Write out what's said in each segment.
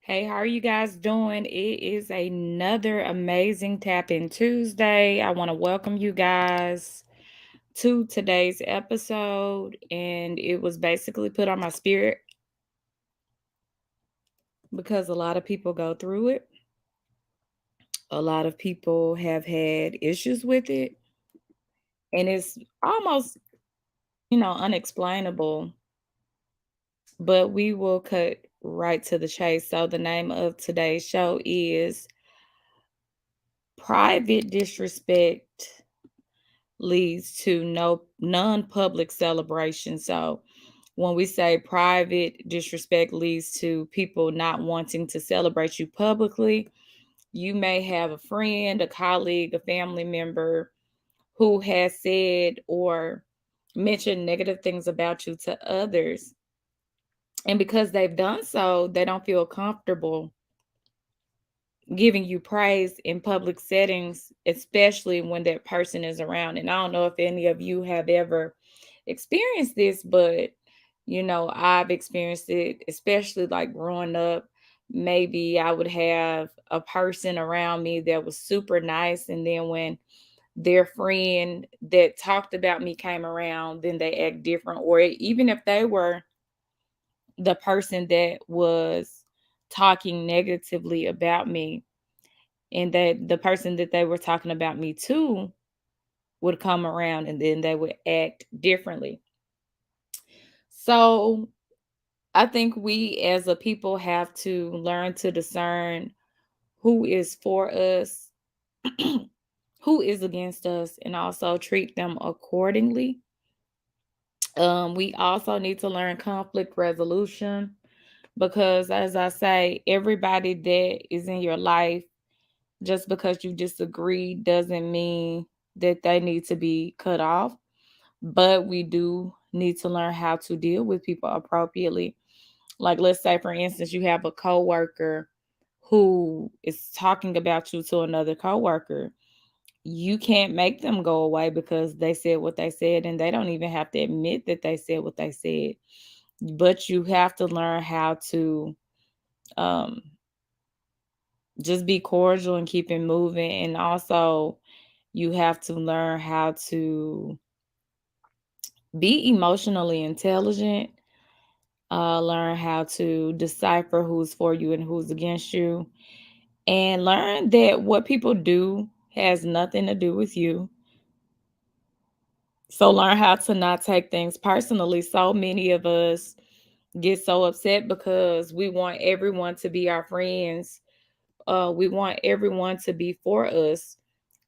Hey, how are you guys doing? It is another amazing Tap In Tuesday. I want to welcome you guys to today's episode. And it was basically put on my spirit because a lot of people go through it. A lot of people have had issues with it. And it's almost, unexplainable. But we will cut right to the chase. So, the name of today's show is Private Disrespect Leads to no non-public celebration. So when we say private disrespect leads to people not wanting to celebrate you publicly, you may have a friend, a colleague, a family member who has said or mentioned negative things about you to others. And because they've done so, they don't feel comfortable giving you praise in public settings, especially when that person is around. And I don't know if any of you have ever experienced this, but I've experienced it, especially like growing up. Maybe I would have a person around me that was super nice, and then when their friend that talked about me came around, then they act different. Or even if they were the person that was talking negatively about me, and that the person that they were talking about me to would come around, and then they would act differently. So I think we as a people have to learn to discern who is for us, who is against us, and also treat them accordingly. We also need to learn conflict resolution because, as I say, everybody that is in your life, just because you disagree doesn't mean that they need to be cut off. But we do need to learn how to deal with people appropriately. Like, let's say, for instance, you have a coworker who is talking about you to another coworker. You can't make them go away because they said what they said, and they don't even have to admit that they said what they said. But you have to learn how to um, just be cordial and keep it moving. And also, you have to learn how to be emotionally intelligent, learn how to decipher who's for you and who's against you, and learn that what people do has nothing to do with you. So learn how to not take things personally. So many of us get so upset because we want everyone to be our friends. We want everyone to be for us.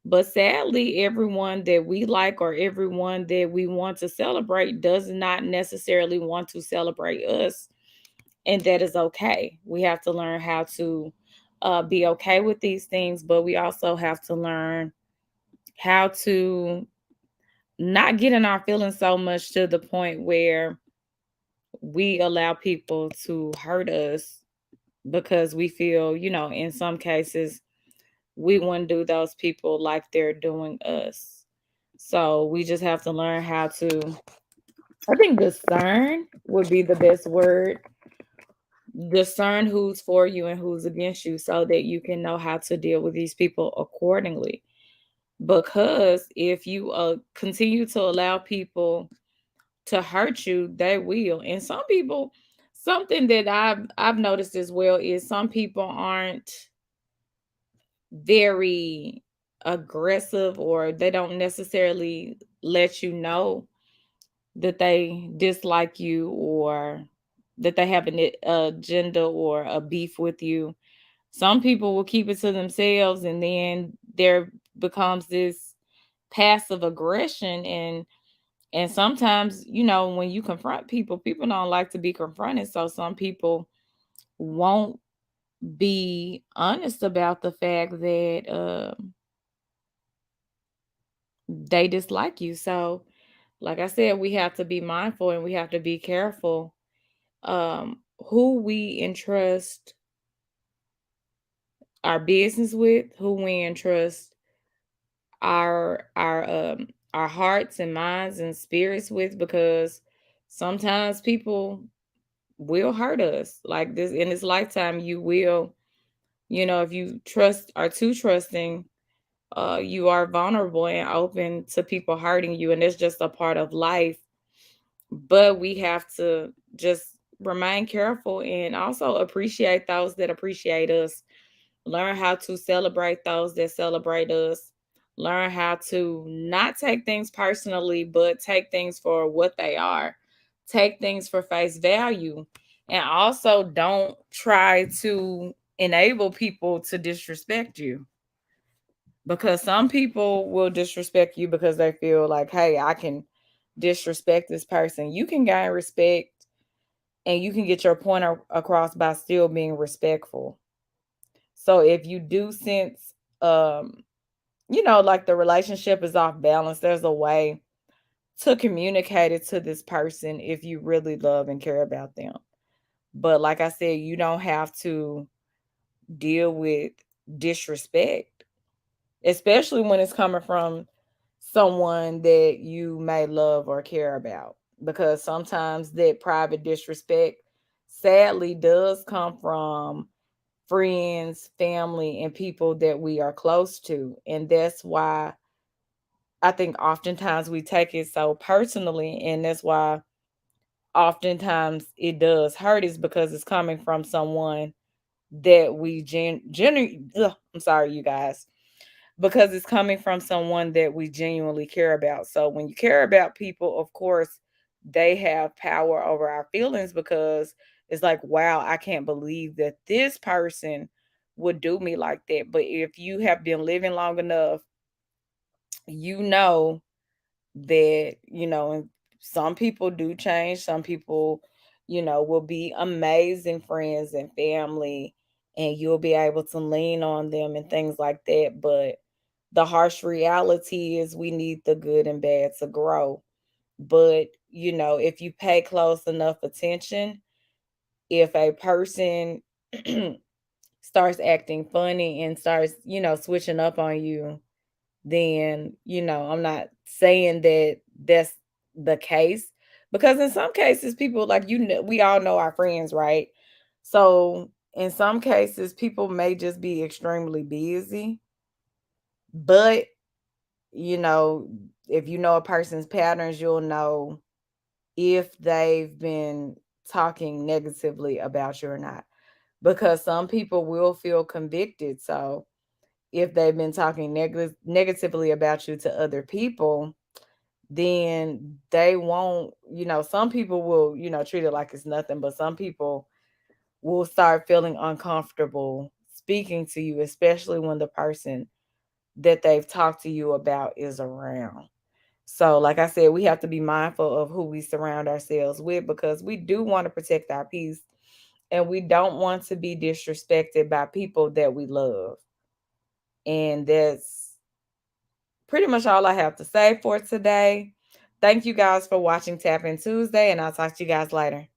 But sadly, everyone that we like or everyone that we want to celebrate does not necessarily want to celebrate us. And that is okay. We have to learn how to be okay with these things, but we also have to learn how to not get in our feelings so much to the point where we allow people to hurt us because we feel, in some cases, we wouldn't do those people like they're doing us. So we just have to learn how to, I think discern would be the best word. Discern who's for you and who's against you so that you can know how to deal with these people accordingly. Because if you continue to allow people to hurt you, they will. And some people, something that I've noticed as well is some people aren't very aggressive, or they don't necessarily let you know that they dislike you or that they have an agenda or a beef with you. Some people will keep it to themselves, and then there becomes this passive aggression. And sometimes, when you confront people, people don't like to be confronted. So some people won't be honest about the fact that they dislike you. So, like I said, we have to be mindful and we have to be careful who we entrust our business with, who we entrust our hearts and minds and spirits with, because sometimes people will hurt us. Like this in this lifetime, you will, if you trust are too trusting, you are vulnerable and open to people hurting you, and it's just a part of life. But we have to just remain careful and also appreciate those that appreciate us. Learn how to celebrate those that celebrate us. Learn how to not take things personally, but take things for what they are. Take things for face value. And also don't try to enable people to disrespect you, because some people will disrespect you because they feel like, hey, I can disrespect this person. You can gain respect and you can get your point across by still being respectful. So if you do sense, um, like the relationship is off balance, there's a way to communicate it to this person if you really love and care about them. But like I said, you don't have to deal with disrespect, especially when it's coming from someone that you may love or care about. Because sometimes that private disrespect sadly does come from friends, family, and people that we are close to. And that's why I think oftentimes we take it so personally. And that's why oftentimes it does hurt, is because it's coming from someone that we I'm sorry, you guys, because it's coming from someone that we genuinely care about. So when you care about people, of course, they have power over our feelings, because it's like, wow, I can't believe that this person would do me like that. But if you have been living long enough, you know that, and some people do change. Some people, will be amazing friends and family, and you'll be able to lean on them and things like that. But the harsh reality is we need the good and bad to grow. But, if you pay close enough attention, if a person starts acting funny and starts, switching up on you, then, I'm not saying that that's the case, because in some cases, people, like, we all know our friends, right? So in some cases, people may just be extremely busy, but you know, if you know a person's patterns, you'll know if they've been talking negatively about you or not. Because some people will feel convicted. So if they've been talking negatively about you to other people, then they won't, some people will, treat it like it's nothing, but some people will start feeling uncomfortable speaking to you, especially when the person that they've talked to you about is around. So, like I said, we have to be mindful of who we surround ourselves with, because we do want to protect our peace and we don't want to be disrespected by people that we love. And that's pretty much all I have to say for today. Thank you guys for watching Tap In Tuesday, and I'll talk to you guys later.